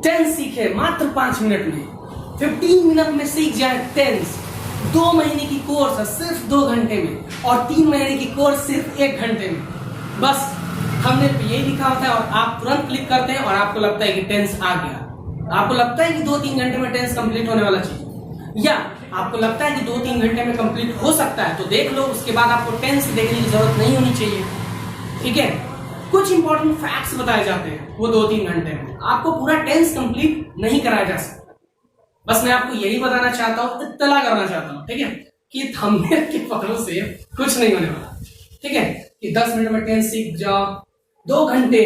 Tense सीखे मात्र 5 minute में, 15 मिनट में सीख जाए टेंस। 2 महीने की कोर्स है सिर्फ 2 घंटे में, और 3 महीने की कोर्स सिर्फ 1 घंटे में। बस हमने यही लिखा होता है और आप तुरंत क्लिक करते हैं और आपको लगता है कि टेंस आ गया। आपको लगता है कि 2-3 घंटे में टेंस कंप्लीट होने वाला चीज, या आपको लगता है कि 2-3 घंटे में कंप्लीट हो सकता है, तो देख लो। उसके बाद आपको टेंस देखने की जरूरत नहीं होनी चाहिए। ठीक है, कुछ इंपॉर्टेंट फैक्ट्स बताए जाते हैं, वो 2-3 घंटे में आपको पूरा टेंस कंप्लीट नहीं कराया जा सकता। बस मैं आपको यही बताना चाहता हूँ, इत्तला करना चाहता हूँ, ठीक है, कि थंबनेल के पकड़ों से कुछ नहीं होने वाला। ठीक है, कि 10 मिनट में टेंस सीख जाओ, 2 घंटे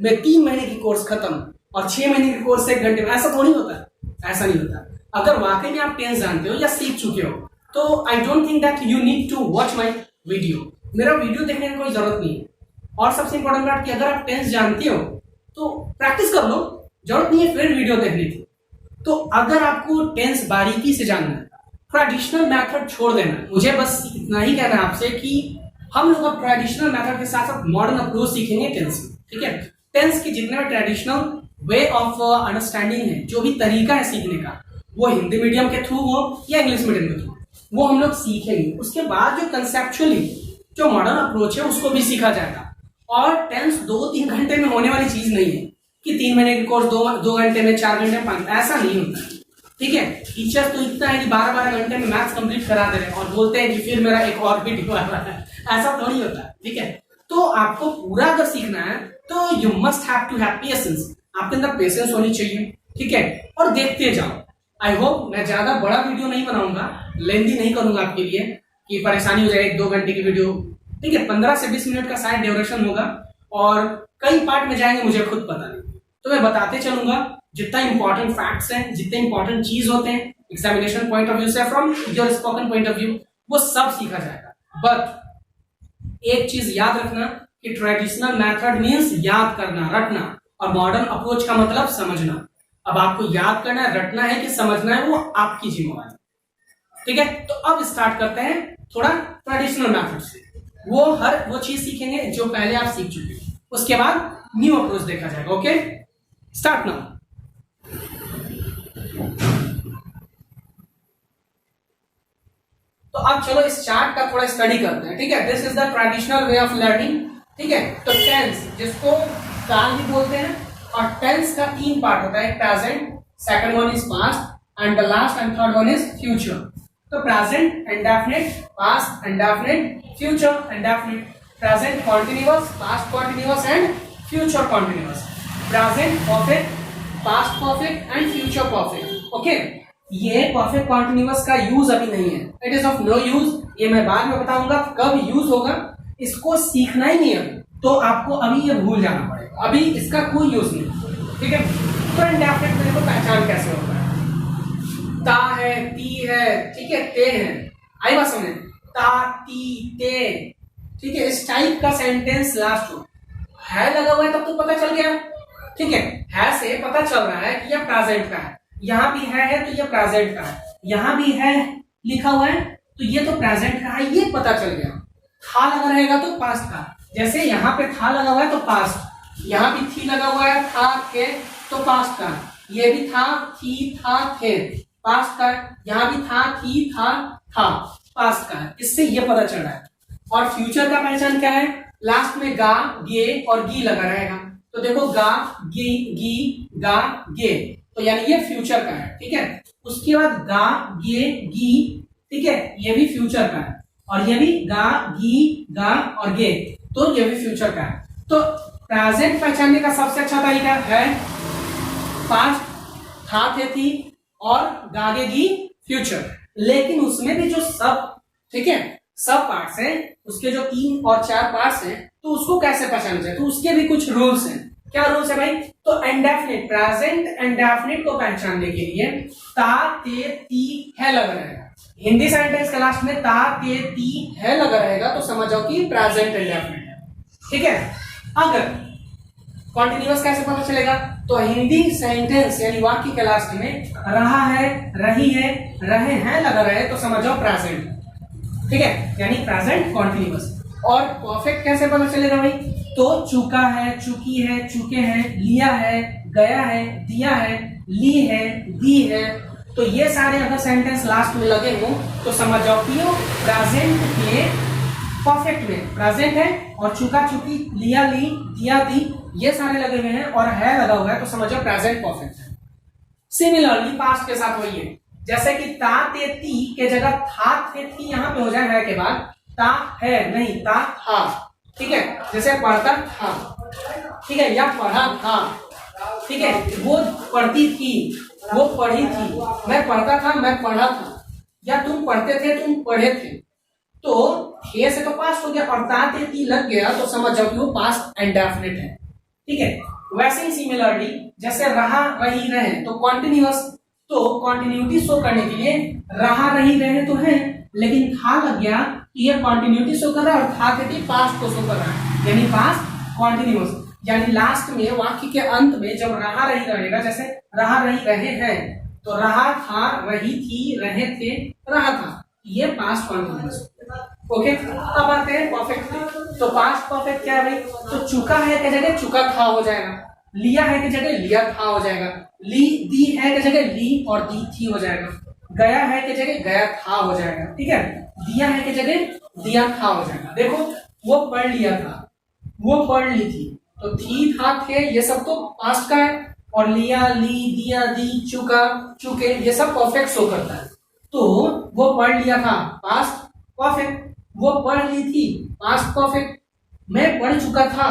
में 3 महीने की कोर्स खत्म, और 6 महीने की कोर्स 1 घंटे में। ऐसा थोड़ी होता है, ऐसा नहीं होता। अगर वाकई में आप टेंस जानते हो या सीख चुके हो, तो I don't think that you need to watch my video. मेरा वीडियो देखने की कोई जरूरत नहीं है। और सबसे इंपॉर्टेंट बात कि अगर आप टेंस जानते हो तो प्रैक्टिस कर लो, जरूरत नहीं है फिर वीडियो देखने की। तो अगर आपको टेंस बारीकी से जानना है, ट्रेडिशनल मेथड छोड़ देना है। मुझे बस इतना ही कहना है आपसे कि हम लोग अब ट्रेडिशनल मेथड के साथ साथ मॉडर्न अप्रोच सीखेंगे टेंस में। ठीक है, टेंस के जितने भी ट्रेडिशनल वे ऑफ अंडरस्टैंडिंग है, जो भी तरीका है सीखने का, वो हिंदी मीडियम के थ्रू हो या इंग्लिश मीडियम के थ्रू, वो हम लोग सीखेंगे। उसके बाद जो कंसेप्चुअली जो मॉडर्न अप्रोच है उसको भी सीखा जाएगा। और टेंस 2-3 घंटे में होने वाली चीज नहीं है कि 3 महीने की कोर्स 2 घंटे में, 4 घंटे में, 5, ऐसा नहीं होता। ठीक है, टीचर तो इतना है कि 12-12 घंटे में मैथ्स कंप्लीट करा दे रहे हैं और बोलते हैं कि फिर मेरा एक और वीडियो आ रहा है। ऐसा थोड़ी होता है। ठीक है, तो आपको पूरा अगर सीखना है तो you must have to have patience. आपके अंदर पेशेंस होनी चाहिए। ठीक है, और देखते जाओ। आई होप मैं ज्यादा बड़ा वीडियो नहीं बनाऊंगा, लेंदी नहीं करूंगा आपके लिए कि परेशानी हो जाए 1-2 घंटे की वीडियो। ठीक है, 15 से 20 मिनट का शायद ड्यूरेशन होगा और कई पार्ट में जाएंगे, मुझे खुद पता नहीं। तो मैं बताते चलूंगा जितना इंपॉर्टेंट फैक्ट्स हैं, जितने इंपॉर्टेंट चीज होते हैं एग्जामिनेशन पॉइंट ऑफ व्यू से, from your spoken point of view, वो सब सीखा जाएगा। बट एक चीज याद रखना कि ट्रेडिशनल मेथड मीन्स याद करना, रटना, और मॉडर्न अप्रोच का मतलब समझना। अब आपको याद करना है, रटना है कि समझना है, वो आपकी जिम्मेवारी। ठीक है, तो अब स्टार्ट करते हैं थोड़ा ट्रेडिशनल मेथड से। वो चीज सीखेंगे जो पहले आप सीख चुके हैं, उसके बाद न्यू अप्रोच देखा जाएगा। Okay, start now. तो अब चलो इस चार्ट का थोड़ा स्टडी करते हैं। ठीक है, this is the traditional way of learning. ठीक है, तो टेंस जिसको काल भी बोलते हैं, और टेंस का 3 पार्ट होता है, present, second one is past, and the last and third one is future. तो present indefinite, past indefinite, future indefinite, present continuous, past continuous and future continuous, present perfect, past perfect and future perfect. Okay, ये perfect continuous का use अभी नहीं है, it is of no use. ये मैं बाद में बताऊंगा कब यूज होगा, इसको सीखना ही नहीं है, तो आपको अभी ये भूल जाना पड़ेगा, अभी इसका कोई यूज नहीं। ठीक है, तो इंडेफिनिट मेरे को पहचान कैसे होता है, ता है, ती है, ठीक है, ते है, आई बात समझे, ता, ती, ते। ठीक है, इस टाइप का सेंटेंस लास्ट हो है लगा हुआ है तब तो पता चल गया। ठीक है से पता चल रहा है कि यह प्रेजेंट का है, यहाँ भी है तो यह प्रेजेंट का है, यहाँ भी है लिखा हुआ है तो ये तो प्रेजेंट का है, ये पता चल गया। था लगा रहेगा तो पास्ट का, जैसे यहाँ पे था लगा हुआ है तो पास्ट, यहाँ भी थी लगा हुआ है, था, थे, तो पास्ट का, ये भी था, थी, था, थे, पास्ट का, यहाँ भी था, थी, था, पास्ट का। इससे ये पता चल रहा है। और फ्यूचर का पहचान क्या है, लास्ट में गा, गे और गी लगा रहेगा, तो देखो गा, गी, गा, गे, तो यानी ये फ्यूचर का है। ठीक है, उसके बाद गा, गे, गी, ठीक है, ये भी फ्यूचर का है, और ये भी गा, गी, गा और गे, तो ये भी फ्यूचर का है। तो प्रेजेंट पहचानने का सबसे अच्छा तरीका है पास्ट, था, थे, थी और गागे, गी, फ्यूचर। लेकिन उसमें भी जो सब, ठीक है, सब पार्ट्स हैं, उसके जो 3 और 4 पार्ट्स हैं, तो उसको कैसे पहचाना जाए, तो उसके भी कुछ रूल्स हैं। क्या रूल्स है भाई, तो इंडेफिनिट, प्रेजेंट इंडेफिनिट को पहचानने के लिए ता, ते, ती, है लगा रहेगा। हिंदी सेंटेंस के लास्ट में ता, ते, ती, है लगा रहेगा, तो समझ जाओ कि प्रेजेंट इंडेफिनिट है। ठीक है, अगर कॉन्टिन्यूअस कैसे पता चलेगा, तो हिंदी सेंटेंस यानी वाक्य के लास्ट में रहा है, रही है, रहे हैं लगा रहे, तो समझ जाओ प्रेजेंट। ठीक है, यानी प्रेजेंट कॉन्टिन्यूअस। और परफेक्ट कैसे पता चलेगा भाई, तो चुका है, चुकी है, चुके हैं, लिया है, गया है, दिया है, ली है, दी है। तो ये सारे अगर सेंटेंस लास्ट में लगे हो तो समझ जाओ कि वो प्रेजेंट के परफेक्ट में प्रेजेंट है, और चुका चुकी, लिया ली, दिया दी, ये सारे लगे हुए हैं और है लगा हुआ है तो समझ जाओ प्रेजेंट परफेक्ट है। सिमिलरली पास्ट के साथ वही है, जैसे कि ता ते ती के जगह था थे थी यहाँ पे हो जाए है के बाद ता है नहीं ता था, ठीक है। जैसे पढ़ता था, ठीक है, या पढ़ा था, ठीक है। वो पढ़ती थी, वो पढ़ी थी, मैं पढ़ता था, मैं पढ़ा था, या तुम पढ़ते थे, तुम पढ़े थे। तो थे से तो पास्ट हो गया और ता ते ती लग गया तो समझ जाओ कि वो पास्ट इंडेफिनिट है, ठीक है। वैसे ही सिमिलरली जैसे रहा रही रहे तो कॉन्टिन्यूअस, तो कॉन्टिन्यूटी शो करने के लिए रहा रही रहे तो है, लेकिन था लग गया कि ये कॉन्टिन्यूटी शो कर रहा है और था के पास्ट को शो कर रहा है, यानी पास्ट कॉन्टिन्यूअस। यानी लास्ट में वाक्य के अंत में जब रहा रही रहेगा, जैसे रहा रही रहे हैं तो रहा था, रही थी, रहे थे, रहा था, ये पास्ट कॉन्टिन्यूअस। ओके, अब आते हैं परफेक्ट में। तो पास्ट परफेक्ट क्या है भाई? तो चुका है की जगह चुका था हो जाएगा, लिया है की जगह लिया था हो जाएगा, ली दी है की जगह ली और दी थी हो जाएगा, गया है की जगह गया था हो जाएगा, ठीक है। दिया है की जगह दिया था हो जाएगा। देखो वो पढ़ लिया था, वो पढ़ ली थी, तो थी था थे ये सब तो पास्ट का है, और लिया ली दिया दी चुका चुके ये सब परफेक्ट शो करता है। तो वो पढ़ लिया था पास्ट परफेक्ट, वो पढ़ ली थी पास्ट परफेक्ट, मैं पढ़ चुका था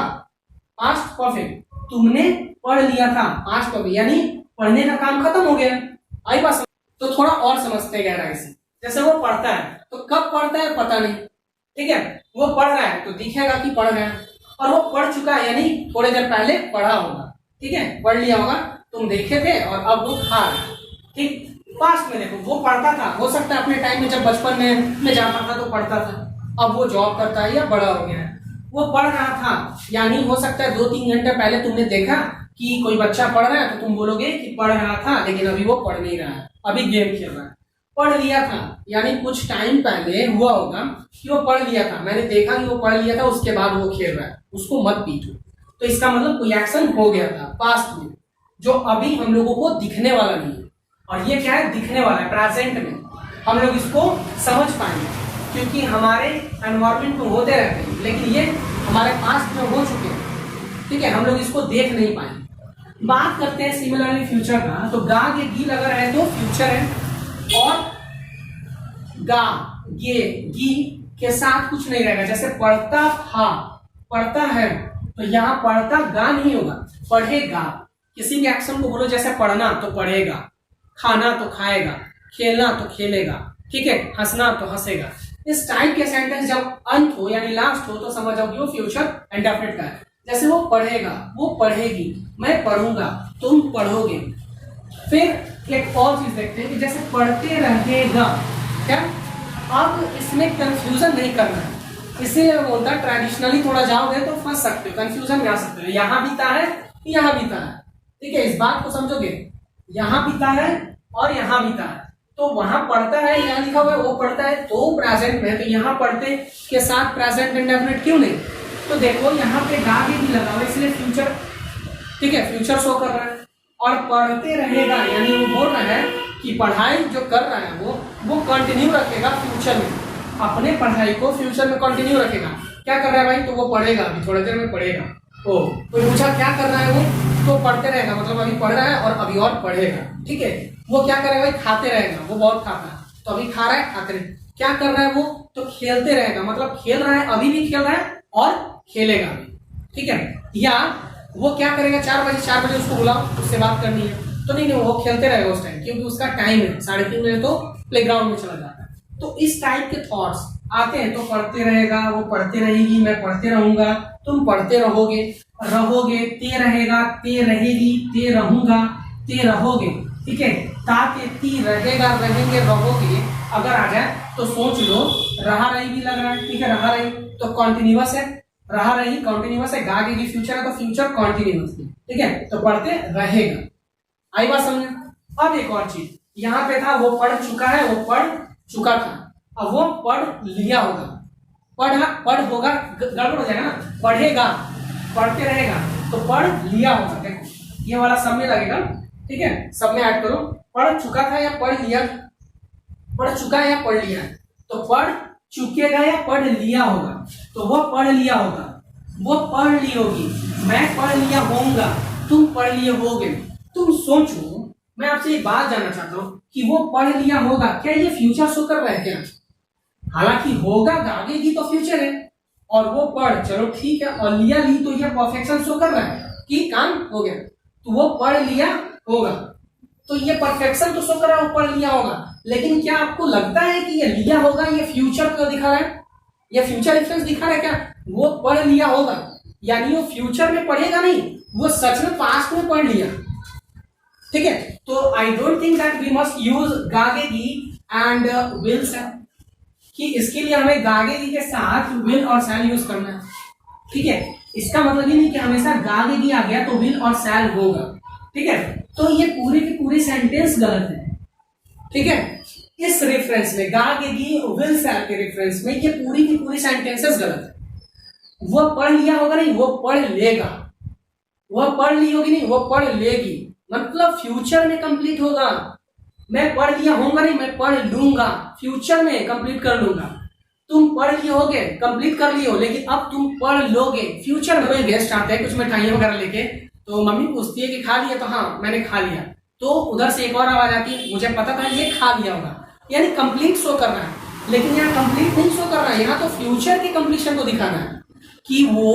पास्ट परफेक्ट, तुमने पढ़ लिया था पास्ट परफेक्ट, यानी पढ़ने का काम खत्म हो गया। आई बात? तो थोड़ा और समझते हैं गहराई से। जैसे वो पढ़ता है तो कब पढ़ता है पता नहीं, ठीक है। वो पढ़ रहा है तो दिखेगा कि पढ़ रहा है, और वो पढ़ चुका है यानी थोड़ी देर पहले पढ़ा होगा, ठीक है, पढ़ लिया होगा, तुम देखे थे और अब वो खा रहा है, ठीक। पास्ट में देखो वो पढ़ता था, हो सकता है अपने टाइम में जब बचपन में जाता था तो पढ़ता था, अब वो जॉब करता है या बड़ा हो गया है, वो पढ़ रहा था, यानी हो सकता है 2-3 घंटे पहले तुमने देखा कि कोई बच्चा पढ़ रहा है तो तुम बोलोगे कि पढ़ रहा था, लेकिन अभी वो पढ़ नहीं रहा है, अभी गेम खेल रहा है। पढ़ लिया था यानी कुछ टाइम पहले हुआ होगा कि वो पढ़ लिया था, मैंने देखा कि वो पढ़ लिया था, उसके बाद वो खेल रहा है, उसको मत पीटो। तो इसका मतलब कोई एक्शन हो गया था पास्ट में, जो अभी हम लोगों को दिखने वाला नहीं है, और ये क्या है? दिखने वाला है प्रेजेंट में, हम लोग इसको समझ पाएंगे क्योंकि हमारे एनवायरमेंट में होते रहते हैं, लेकिन ये हमारे पास्ट में हो चुके हैं, ठीक है, हम लोग इसको देख नहीं पाएंगे। बात करते हैं सिमिलरली फ्यूचर का, तो गा के गी लगा रहे तो फ्यूचर है, और गा गे गी के साथ कुछ नहीं रहेगा। जैसे पढ़ता था, पढ़ता है, तो यहाँ पढ़ता गा नहीं होगा, पढ़ेगा। किसी भी एक्शन को बोलो जैसे पढ़ना तो पढ़ेगा, खाना तो खाएगा, खेलना तो खेलेगा, ठीक है, हंसना तो हंसेगा। इस टाइप के सेंटेंस जब अंत हो यानी लास्ट हो तो समझ जाओ कि वो फ्यूचर इंडेफिनिट का है। जैसे वो पढ़ेगा, वो पढ़ेगी, मैं पढ़ूंगा, तुम पढ़ोगे। फिर एक और चीज देखते हैं कि जैसे पढ़ते रहेगा, क्या अब इसमें कंफ्यूजन नहीं करना है, इसीलिए मैं बोलता ट्रेडिशनली थोड़ा जाओगे तो फंस सकते हो, कंफ्यूजन में आ सकते हो, यहाँ बीता है यहाँ बीता है, ठीक है, इस बात को समझोगे, यहाँ बीता है और यहाँ बीता है, तो वहां पढ़ता है, यहाँ लिखा हुआ है वो पढ़ता है तो प्रेजेंट में, तो यहाँ पढ़ते के साथ प्रेजेंट इंडेफिनिट क्यों नहीं? तो देखो यहाँ पे गा भी लगा हुआ है इसलिए फ्यूचर, ठीक है, फ्यूचर शो कर रहा है। और पढ़ते रहेगा यानी वो बोल रहा है कि पढ़ाई जो कर रहा है वो कंटिन्यू रखेगा फ्यूचर में, अपने पढ़ाई को फ्यूचर में कंटिन्यू रखेगा। क्या कर रहा है भाई? तो वो पढ़ेगा, अभी थोड़ी देर में पढ़ेगा। ओ कोई पूछा क्या कर रहा है वो? तो पढ़ते रहेगा, मतलब अभी पढ़ रहा है और अभी और पढ़ेगा, ठीक है। वो क्या करेगा भाई? खाते रहेगा, वो बहुत खाता है तो अभी खा रहा है, खाते रहेगा। क्या कर रहा है वो? तो खेलते रहेगा, मतलब खेल रहा है, अभी भी खेल रहा है और खेलेगा भी, ठीक है। या वो क्या करेगा? 4 बजे उसको बुलाओ, उससे बात करनी है, तो नहीं वो खेलते रहेगा उस टाइम, क्योंकि उसका टाइम है 3:30 बजे तो प्लेग्राउंड में चला जाता है। तो इस टाइप के थॉट्स आते हैं, तो पढ़ते रहेगा, वो पढ़ते रहेगी, मैं पढ़ते रहूंगा, तुम पढ़ते रहोगे, रहोगे, ते रहेगा, ते रहेगी, ते रहूंगा, ते रहोगे, ठीक है। ताकि ती रहेगा, रहेंगे, रहोगे अगर आ जाए तो सोच लो, रहा रही भी लग रहा है, ठीक है, रहा रही तो कॉन्टिन्यूअस है, रहा रही कॉन्टिन्यूअस है, गा की फ्यूचर है तो फ्यूचर कॉन्टिन्यूअस है, ठीक है, तो पढ़ते रहेगा। आई बात समझ? अब एक और चीज यहाँ पे था, वो पढ़ चुका है, वो पढ़ चुका था, अब वो पढ़ लिया होगा, पढ़ होगा गड़बड़ हो जाएगा ना, पढ़ेगा, पढ़ते रहेगा तो पढ़ लिया होगा। देखो ये वाला सब में लगेगा, ठीक है, सब में ऐड करो। पढ़ चुका था या पढ़ लिया, पढ़ चुका है या पढ़ लिया, तो पढ़ चुकेगा या पढ़ लिया होगा, तो वो पढ़ लिया होगा, वो पढ़ ली होगी, मैं पढ़ लिया होऊंगा, तुम पढ़ लिए होगे। तुम सोचो, मैं आपसे एक बात जानना चाहता हूं कि वो पढ़ लिया होगा, क्या ये फ्यूचर शो कर रहा है क्या? हालांकि होगा आगे की तो फ्यूचर है, और वो पढ़, चलो ठीक है, और लिया ली तो ये परफेक्शन शो कर रहा है कि काम हो गया, तो वो पढ़ लिया होगा, तो ये परफेक्शन तो शो कर रहा है, पढ़ लिया होगा। लेकिन क्या आपको लगता है कि ये लिया होगा ये फ्यूचर को दिखा रहा है, ये फ्यूचर रेफरेंस दिखा रहा है क्या? वो पढ़ लिया होगा यानी वो फ्यूचर में पढ़ेगा नहीं, वो सच में पास्ट में पढ़ लिया, ठीक है। तो I don't think that we must use गागेगी एंड विल शैल, कि इसके लिए हमें गागेगी के साथ विल और शैल यूज करना है, ठीक है। इसका मतलब ये नहीं कि हमेशा गागेगी आ गया तो विल और शैल होगा, ठीक है। तो ये पूरी की पूरी सेंटेंस गलत है, ठीक है। इस रेफरेंस में गागेगी विल शैल के रेफरेंस में ये पूरी की पूरी सेंटेंसेस गलत है। वो पढ़ लिया होगा नहीं, वो पढ़ लेगा, वो पढ़ ली होगी नहीं, वो पढ़ लेगी, मतलब फ्यूचर में कंप्लीट होगा। मैं पढ़ लिया होऊंगा नहीं, मैं पढ़ लूंगा, फ्यूचर में कंप्लीट कर लूंगा। तुम पढ़ लिए होगे, कंप्लीट कर लिए हो, लेकिन अब तुम पढ़ लोगे फ्यूचर में। गेस्ट आते हैं कुछ मिठाइयां वगैरह लेके, तो मम्मी पूछती है कि खा लिया, तो हाँ मैंने खा लिया, तो उधर से एक और आवाज आती है, मुझे पता था ये खा लिया होगा, यानी कंप्लीट शो कर रहा है। लेकिन यहाँ कंप्लीट नहीं शो कर रहा है, यहाँ तो फ्यूचर की कंप्लीशन को दिखाना है कि वो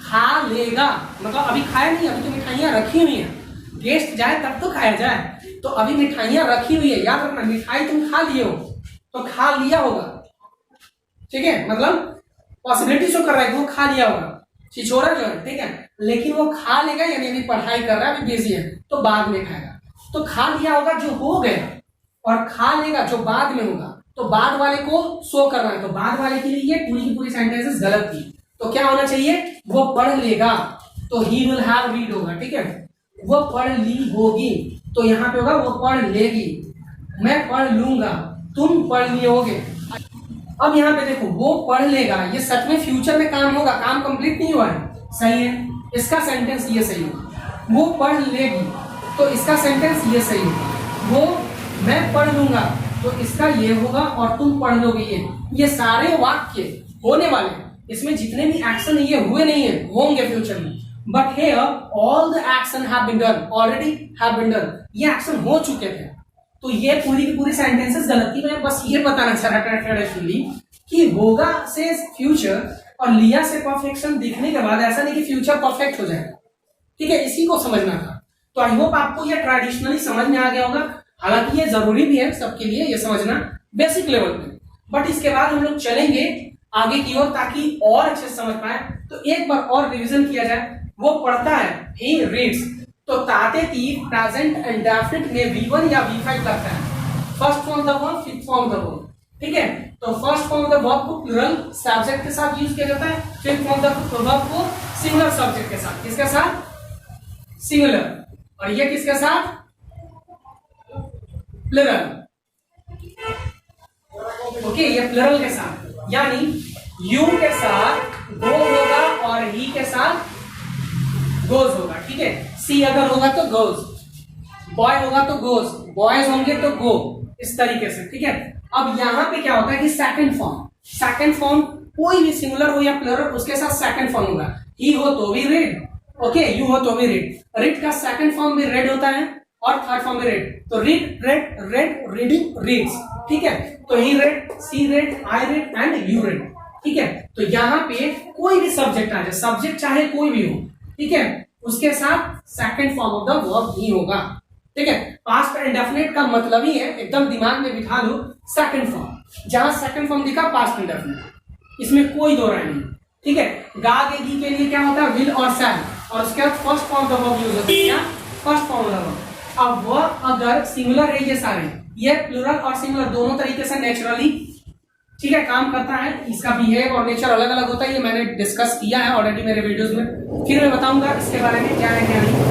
खा लेगा, मतलब अभी खाया नहीं, अभी तो मिठाइयां रखी हुई है, गेस्ट जाए तब तो खाया जाए, तो अभी मिठाइयां रखी हुई है, याद रखना, मिठाई तुम खा लिए हो तो खा लिया होगा, ठीक है, मतलब पॉसिबिलिटी शो कर रहा है कि वो खा लिया होगा, छिछोरा जो है, ठीक है। लेकिन वो खा लेगा यानी अभी पढ़ाई कर रहा है, अभी बिजी है, तो बाद में खाएगा। तो खा लिया होगा जो हो गया, और खा लेगा जो बाद में होगा, तो बाद वाले को शो करना है, तो बाद वाले के लिए ये पूरी की पूरी सेंटेंसेस गलत थी। तो क्या होना चाहिए? वो पढ़ लेगा, तो ही विल हैव रीड होगा, ठीक है। वो पढ़ ली होगी, तो यहाँ पे होगा वो पढ़ लेगी। मैं पढ़ लूंगा, तुम पढ़ लिए होगे। अब यहाँ पे देखो, वो पढ़ लेगा, ये सच में फ्यूचर में काम होगा, काम कंप्लीट नहीं हुआ है, सही है, इसका सेंटेंस ये सही होगा। वो पढ़ लेगी, तो इसका सेंटेंस ये सही होगा। वो मैं पढ़ लूंगा, तो इसका ये होगा, और तुम पढ़ लोगे, ये सारे वाक्य होने वाले, इसमें जितने भी एक्शन ये हुए नहीं है, होंगे फ्यूचर में। But here all the action have been done, already have been done, ये एक्शन हो चुके थे, तो ये पूरी की पूरी सेंटेंसेस गलत थी। मैं बस ये बताना चाह रहा था ट्रेडिशनली कि होगा से फ्यूचर और लिया से परफेक्शन दिखने के बाद ऐसा नहीं कि फ्यूचर परफेक्ट हो जाएगा, ठीक है, इसी को समझना था। तो आई होप आपको ये ट्रेडिशनली समझ में आ गया होगा। हालांकि ये जरूरी भी है सबके लिए ये समझना बेसिक लेवल पे, बट इसके बाद हम लोग चलेंगे आगे की ओर ताकि और अच्छे से समझ पाए। तो एक बार और रिवीजन किया जाए। वो पढ़ता है, he reads, तो तातेतीव प्रेजेंट इंडेफिनिट में V1 या V5 लगता है, first form the verb, fifth form the verb, ठीक है। तो फर्स्ट फॉर्म द वर्ब को प्लूरल सब्जेक्ट के साथ यूज किया जाता है, फिफ्थ फॉर्म द वर्ब को सिंगुलर सब्जेक्ट के साथ, किसके साथ? सिंगुलर। और ये किसके साथ? प्लूरल, ओके, ये प्लूरल के साथ, यानी यू के साथ गो होगा और ही के साथ गोज होगा, ठीक है। सी अगर होगा तो गोज, बॉय होगा तो गोज, बॉयज होंगे तो गो, इस तरीके से, ठीक है। अब यहां पे क्या होता है कि सेकंड फॉर्म कोई भी सिंगुलर हो या प्लूरल उसके साथ सेकंड फॉर्म होगा। ही हो तो भी रीड, ओके, यू हो तो भी रीड। रीड का सेकंड फॉर्म भी रेड होता है और थर्ड फॉर्म भी रेड, तो read, read, read, reading, reads, ठीक है। तो he read, she read, I read and you read, ठीक है। तो यहाँ पे कोई भी सब्जेक्ट आ जाए, सब्जेक्ट चाहे कोई भी हो, ठीक है, उसके साथ second form of the verb ही होगा, ठीक है। पास्ट इंडेफिनिट का मतलब ही है, एकदम दिमाग में बिठा लो, सेकंड फॉर्म, जहां सेकंड फॉर्म दिखा पास्ट इंडेफिनिट, इसमें कोई दो राय नहीं, ठीक है। गागेगी के लिए क्या होता है? विल और शैल, और उसके बाद first form of the verb use होता है, क्या? First form of the verb. अब वर्ब अगर सिंगुलर है, ये सारे, ये प्लूरल और सिंगुलर दोनों तरीके से नेचुरली, ठीक है, काम करता है। इसका बिहेव और नेचर अलग अलग होता है, ये मैंने डिस्कस किया है ऑलरेडी मेरे वीडियोस में, फिर मैं बताऊंगा इसके बारे में क्या है क्या नहीं,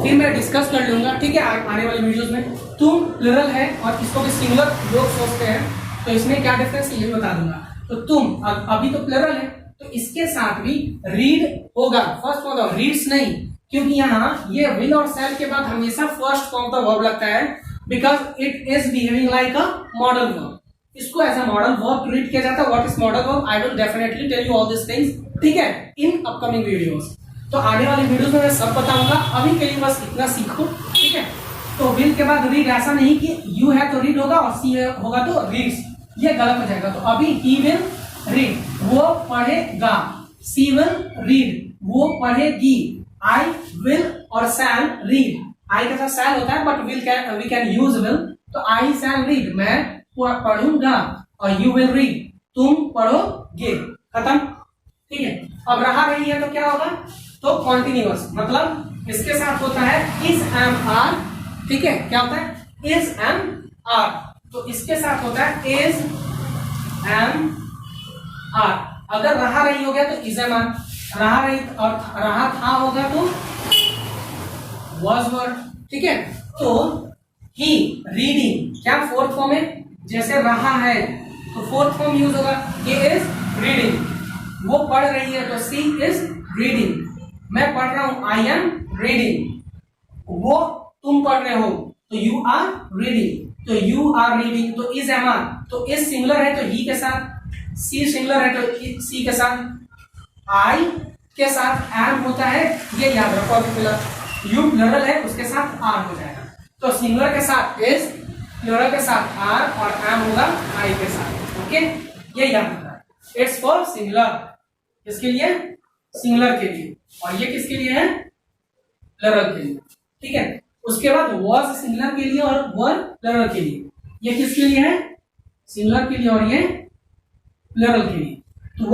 फिर मैं डिस्कस कर लूंगा, ठीक है, आने वाले वीडियोस में। तुम प्लूरल है और इसको भी सिंगुलर लोग सोचते हैं, तो इसमें क्या डिफरेंस ये बता दूंगा। तो तुम अभी तो प्लूरल है, तो इसके साथ भी रीड होगा, फर्स्ट फॉर्म रीड्स नहीं, क्योंकि यहाँ ये विल और शैल के बाद हमेशा फर्स्ट फॉर्म का वर्ब लगता है, because it is behaving like a modal verb. इसको as a modal verb treat किया जाता है। What is modal verb? I will definitely tell you all this things, ठीक है, इन अपकमिंग वीडियोस। तो आने वाली वीडियोस में मैं सब बताऊंगा। अभी के लिए बस इतना सीखो, ठीक है। तो विल के बाद रीड, ऐसा नहीं कि यू है तो रीड होगा और सी होगा तो रीड्स, ये गलत हो जाएगा। तो अभी ही विल रीड, वो पढ़ेगा। सी विल रीड, वो पढ़ेगी। आई विल और शैल रीड, आई के साथ शैल होता है but we can use will. तो आई शैल रीड, मैं पढ़ूंगा, और यू विल रीड, तुम पढ़ोगे। खत्म, ठीक है। अब रहा रही है तो क्या होगा? तो कॉन्टिन्यूअस, मतलब इसके साथ होता है इज एम आर, ठीक है। क्या होता है? Is am are. तो इसके साथ होता है इज एम आर। अगर रहा रही हो गया तो इज एम आर, रहा रही और रहा था होगा तो was वर्ड, ठीक है। तो ही रीडिंग, क्या फोर्थ फॉर्म है? जैसे रहा है तो फोर्थ फॉर्म यूज होगा, ही इज रीडिंग। वो पढ़ रही है तो सी इज रीडिंग। मैं पढ़ रहा हूं, आई एम रीडिंग। वो तुम पढ़ रहे हो तो यू आर रीडिंग। तो यू आर रीडिंग, तो इज एम आर, तो इज सिंगुलर है तो ही के साथ, सी सिंगुलर है तो सी के साथ, आई के साथ एम होता है, ये याद रखो। अभी यू प्लरल है उसके साथ आर हो जाएगा। तो सिंगुलर के साथ इज, प्लुरल के साथ आर, और एम होगा आई के साथ। ओके, ये याद रखना है। इट्स फॉर सिंगुलर, किसके लिए? सिंगुलर के लिए। और ये किसके लिए है? प्लुरल के लिए, ठीक है। उसके बाद वॉज सिंगुलर के लिए और वर प्लुरल के लिए। ये किसके लिए है? सिंगुलर के लिए, और ये प्लुरल के लिए। तो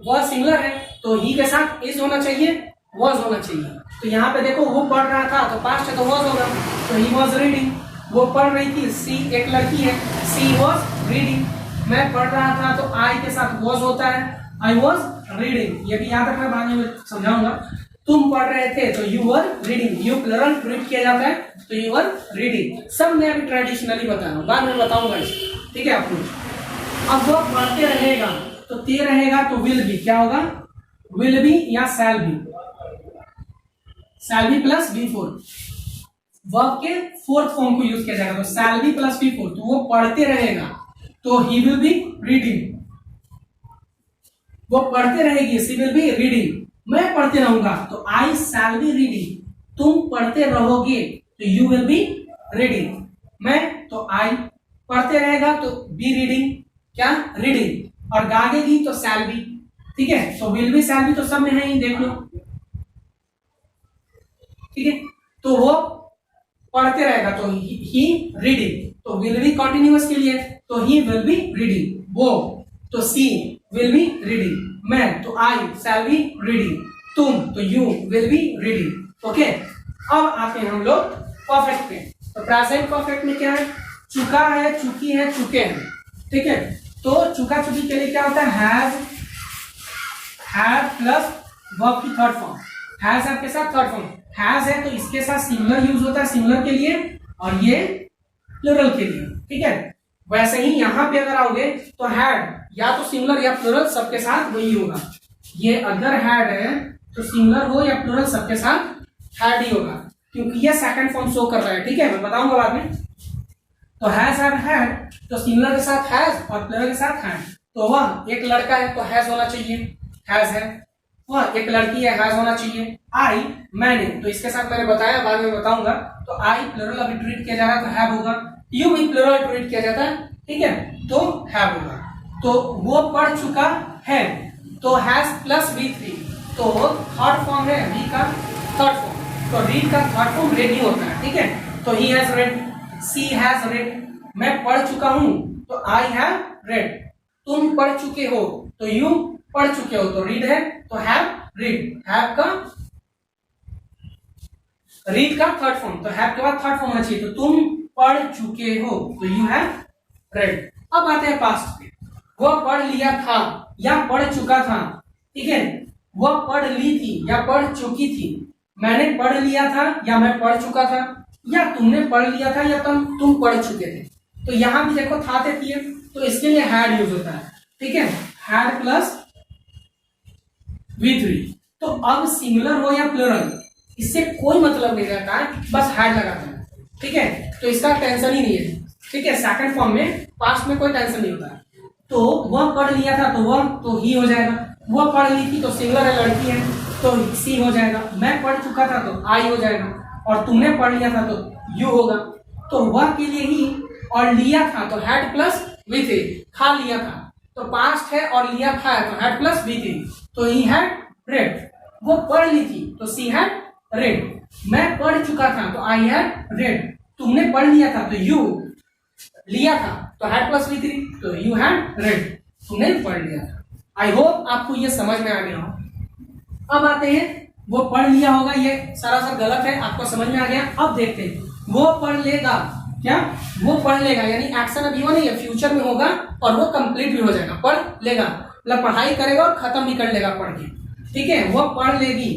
वह सिंगुलर है तो ही के साथ इज होना चाहिए, वॉज होना चाहिए। तो यहाँ पे देखो, वो पढ़ रहा था तो पास्ट है तो वॉज होगा, तो ही वॉज रीडिंग। वो पढ़ रही थी, सी एक लड़की है, सी वॉज रीडिंग। मैं पढ़ रहा था तो आई के साथ वॉज होता है, आई वॉज रीडिंग। ये भी याद रखना, बाद में समझाऊंगा। तुम पढ़ रहे थे तो you were reading, you plural treat किया जाता है तो यू वर रीडिंग। सब मैं अभी ट्रेडिशनली बता रहा हूँ, बाद में बताऊंगा इसको, ठीक है आपको। अब वो पढ़ते रहेगा तो ते रहेगा तो विल बी, क्या होगा? विल बी या shall be, shall be plus be four, verb के फोर्थ फॉर्म को यूज किया जाएगा। तो shall be plus be four, तो वो पढ़ते रहेगा तो ही विल बी रीडिंग। वो पढ़ते रहेगी, सी विल बी रीडिंग। मैं पढ़ते रहूंगा तो आई शैल बी रीडिंग। तुम पढ़ते रहोगे तो यू विल बी रीडिंग। मैं तो आई, पढ़ते रहेगा तो बी रीडिंग, क्या? रीडिंग। और गागेगी तो शैल बी, ठीक है। तो विल बी शैल बी तो सब में है ही, देख लो, ठीक है। तो वो पढ़ते रहेगा तो ही रीडिंग, तो विल बी कॉन्टिन्यूअस के लिए तो ही विल बी रीडिंग। वो तो सी विल बी रीडिंग। मैं तो आई शैल बी रीडिंग। तुम तो you will be reading. Okay, अब आते हैं हम लोग परफेक्ट पे। तो प्रेजेंट परफेक्ट में क्या है? चुका है, चुकी है, चुके हैं, ठीक है। तो चुका चुकी के लिए क्या होता है? हैव प्लस वर्ब की थर्ड फॉर्म, हैज है के साथ थर्ड फॉर्म। हैज है तो इसके साथ सिंगुलर यूज होता है, सिंगुलर के लिए, और ये प्लुरल के लिए, ठीक है। वैसे ही यहां पे अगर आओगे तो हैड या तो सिंगुलर या प्लुरल सबके साथ वही होगा। ये अगर हैड है तो सिंगुलर हो या प्लुरल सबके साथ हैड ही होगा, क्योंकि ये सेकंड फॉर्म शो कर रहा है, ठीक है। मैं बताऊंगा बाद में। तो हैज हैव हैड, तो सिंगुलर के साथ हैज और प्लुरल के साथ हैड। तो वह एक लड़का है तो हैज होना चाहिए, हैज है। वह एक लड़की है, हैज होना चाहिए। आई मैंने, तो इसके साथ मैंने बताया, बाद में बताऊंगा। तो आई प्लुरल अभी ट्रीट किया जा रहा है तो हैव होगा। यू भी प्लुरल ट्रीट किया जाता है, ठीक है, तो हैव होगा। तो वो पढ़ चुका है तो हैज प्लस V3, तो थर्ड फॉर्म है री का थर्ड फॉर्म। तो रीड का थर्ड फॉर्म रेड ही होता है, ठीक है। तो he has read, she has read. मैं पढ़ चुका हूं तो आई हैव रेड। तुम पढ़ चुके हो तो यू पढ़ चुके हो, तो रीड है तो हैव रीड। हैव का रीड का थर्ड फॉर्म, तो हैव के बाद थर्ड फॉर्म होना चाहिए। तो तुम पढ़ चुके हो तो यू हैव रेड। अब आते हैं पास्ट पे। वह पढ़ लिया था या पढ़ चुका था, ठीक है। वह पढ़ ली थी या पढ़ चुकी थी। मैंने पढ़ लिया था या मैं पढ़ चुका था, या तुमने पढ़ लिया था या तुम पढ़ चुके थे। तो यहां भी देखो था देती है तो इसके लिए हैड यूज होता है, ठीक है। Had plus V3। तो अब सिंगुलर हो या प्लुरल, इससे कोई मतलब नहीं रहता है, बस हैड लगाते हैं, ठीक है। तो इसका टेंशन ही नहीं है, ठीक है। सेकंड फॉर्म में पास्ट में कोई टेंशन नहीं होता है। तो वह पढ़ लिया था तो वह तो ही हो जाएगा, वह पढ़ ली थी तो सिंगुलर है, लड़की है तो सी हो जाएगा, मैं पढ़ चुका था तो आई हो जाएगा, और तुमने पढ़ लिया था तो यू होगा। तो वह के लिए ही, और लिया था तो हैड प्लस वी थी, खा लिया था तो पास्ट है और लिया खाया तो हैड प्लस वी थी, तो ही हैड रेड। वो पढ़ ली थी तो सी हैड रेड, मैं पढ़ चुका था तो आई हैड रेड, तुमने पढ़ लिया था तो यू लिया था तो हैड प्लस वी थ्री, तो यू हैड रेड, तुमने पढ़ लिया था। आई होप आपको ये समझ में आ गया हो। अब आते हैं, वो पढ़ लिया होगा, ये सरासर गलत है, आपको समझ में आ गया। अब देखते हैं, वो पढ़ लेगा, क्या वो पढ़ लेगा, यानी एक्शन अभी वो नहीं है, फ्यूचर में होगा और वो कंप्लीट भी हो जाएगा। पढ़ लेगा मतलब पढ़ाई करेगा और खत्म भी कर लेगा पढ़ के, ठीक है। वो पढ़ लेगी,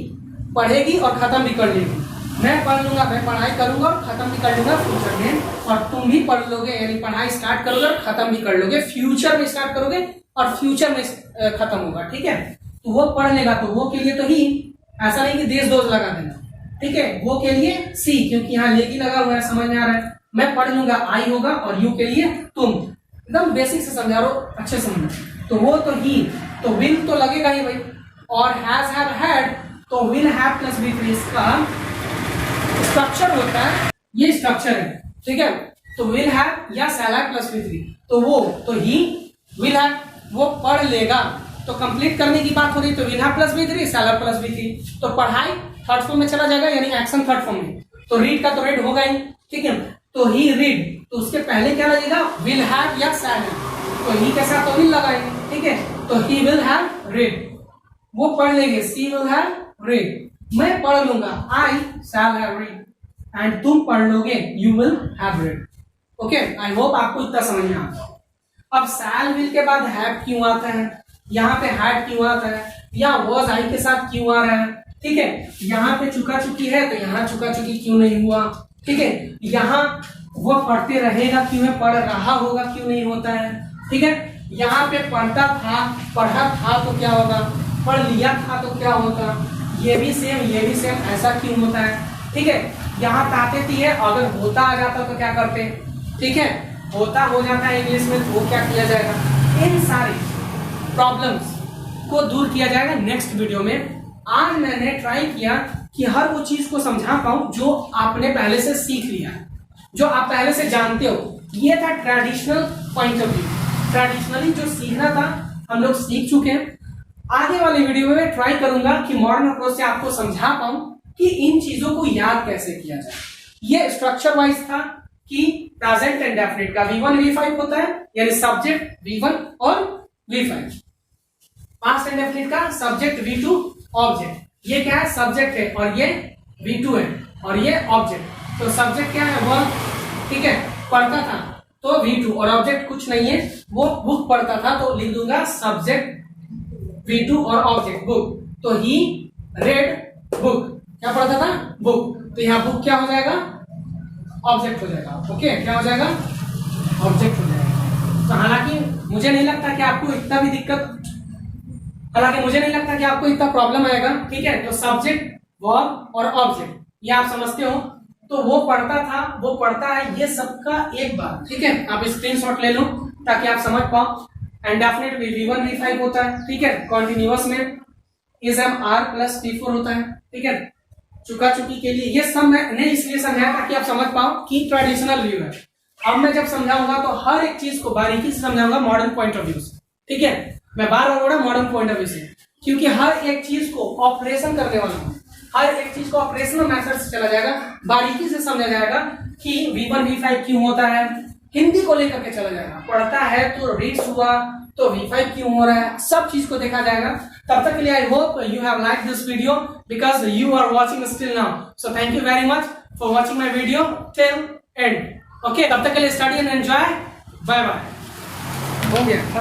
पढ़ेगी और खत्म भी कर लेगी। मैं पढ़ लूंगा, मैं पढ़ाई करूंगा और खत्म भी कर लूंगा फ्यूचर में, और तुम भी पढ़ लोगे, यानी पढ़ाई स्टार्ट करोगे और खत्म भी कर लोगे, फ्यूचर में स्टार्ट करोगे और फ्यूचर में खत्म होगा, ठीक है। तो वो पढ़ लेगा, तो वो के लिए तो ही, ऐसा नहीं कि देश दोष लगा देना, ठीक है। वो के लिए सी, क्योंकि यहाँ लेगी लगा हुआ है, समझ में आ रहा है। मैं पढ़ लूंगा आई होगा, और यू के लिए तुम, एकदम बेसिक से समझा रहा हूं, अच्छे से समझना। तो वो तो ही, तो विल तो लगेगा ही भाई, और हैज हैव हैड तो will have plus we three, इसका स्ट्रक्चर होता है, ये स्ट्रक्चर है, ठीक है। तो विल हैव या shall have plus we three, तो वो तो ही विल हैव, वो पढ़ लेगा, तो कंप्लीट करने की बात हो रही, तो will have plus we three, shall have plus we three, तो पढ़ाई थर्ड फॉर्म में चला जाएगा, यानी एक्शन थर्ड फॉर्म में। तो रीड का तो रेड होगा ही, ठीक है। तो ही रीड, तो उसके पहले क्या लगेगा, विल हैव या शैल हैव, तो ही के साथ तो विल लगाएंगे, ठीक है। तो ही विल हैव रेड, वो पढ़ लेंगे, सी विल हैव रेड, मैं पढ़ लूंगा, आई शैल हैव रेड, एंड तुम पढ़ लोगे, you will have read. Okay, I hope आपको इतना समझ में आता है। अब शैल विल के बाद हैव क्यों आता है, यहाँ पे हैड क्यों आता है, या वॉज आई के साथ क्यों आ रहा है, ठीक है। यहाँ पे चुका चुकी है तो यहाँ चुका चुकी क्यों नहीं हुआ, ठीक है। यहाँ वो पढ़ते रहेगा क्यों है, पढ़ रहा होगा क्यों नहीं होता है, ठीक है। यहाँ पे पढ़ता था, पढ़ा था तो क्या होगा, पढ़ लिया था तो क्या होता, ये भी सेम, ऐसा क्यों होता है, ठीक है। यहाँ ताते थी है, अगर होता आ जाता तो क्या करते, ठीक है, होता हो जाता है इंग्लिश में, तो वो क्या किया जाएगा, इन सारी प्रॉब्लम्स को दूर किया जाएगा नेक्स्ट वीडियो में। आज मैंने ट्राई किया कि हर वो चीज को समझा पाऊं जो आपने पहले से सीख लिया है, जो आप पहले से जानते हो। ये था traditional point of view, traditionally जो सीखना था हम लोग सीख चुके हैं। आगे वाले वीडियो में ट्राई करूंगा कि मॉडर्न अप्रोच से आपको समझा पाऊं कि इन चीजों को याद कैसे किया जाए। ये स्ट्रक्चर वाइज था कि प्रेजेंट एंड डेफिनेट का V1 V5 होता है, यानी सब्जेक्ट V1 और V5, पास्ट एंड डेफिनेट का सब्जेक्ट V2 ऑब्जेक्ट, ये क्या है, सब्जेक्ट है और ये V2 है और ये ऑब्जेक्ट। तो सब्जेक्ट क्या है, वर्क, ठीक है, पढ़ता था तो V2, और ऑब्जेक्ट कुछ नहीं है, वो बुक पढ़ता था, तो लिख दूंगा सब्जेक्ट V2 और ऑब्जेक्ट बुक। तो ही रेड बुक, क्या पढ़ता था, बुक, तो यहाँ बुक क्या हो जाएगा, ऑब्जेक्ट हो जाएगा। ओके, क्या हो जाएगा, ऑब्जेक्ट हो जाएगा। तो हालांकि मुझे नहीं लगता कि आपको इतना भी दिक्कत, हालांकि मुझे नहीं लगता कि आपको इतना प्रॉब्लम आएगा, ठीक है। तो सब्जेक्ट, वर्ब और ऑब्जेक्ट, ये आप समझते हो। तो वो पढ़ता था, वो पढ़ता है, ये सबका एक बार, ठीक है, आप स्क्रीनशॉट ले लो ताकि आप समझ पाओ। एंड डेफिनेट V1 V5 होता है, ठीक है। कॉन्टिन्यूअस में is am are plus T4 होता है, ठीक है। चुका चुकी के लिए ये सब मैंने इसलिए समझाया ताकि आप समझ पाओ कि ट्रेडिशनल व्यू है। अब मैं जब समझाऊंगा तो हर एक चीज को बारीकी से समझाऊंगा मॉडर्न पॉइंट ऑफ व्यू से, ठीक है। मैं बार बार बोला मॉडर्न पॉइंट ऑफ व्यू से, क्योंकि हर एक चीज को ऑपरेशन करने वाला हूं, हर एक चीज को ऑपरेशनल मेथड से चला जाएगा, बारीकी से समझा जाएगा कि V1 V5 क्यों होता है, हिंदी को लेकर के चला जाएगा। पढ़ता है तो रीड्स हुआ तो V5 क्यों हो रहा है, सब चीज को देखा जाएगा। तब तक के लिए I hope you have like this video because you are watching still now. So thank you very much for watching my video till end. Okay, तब तक के लिए study and enjoy, bye bye. हो गया।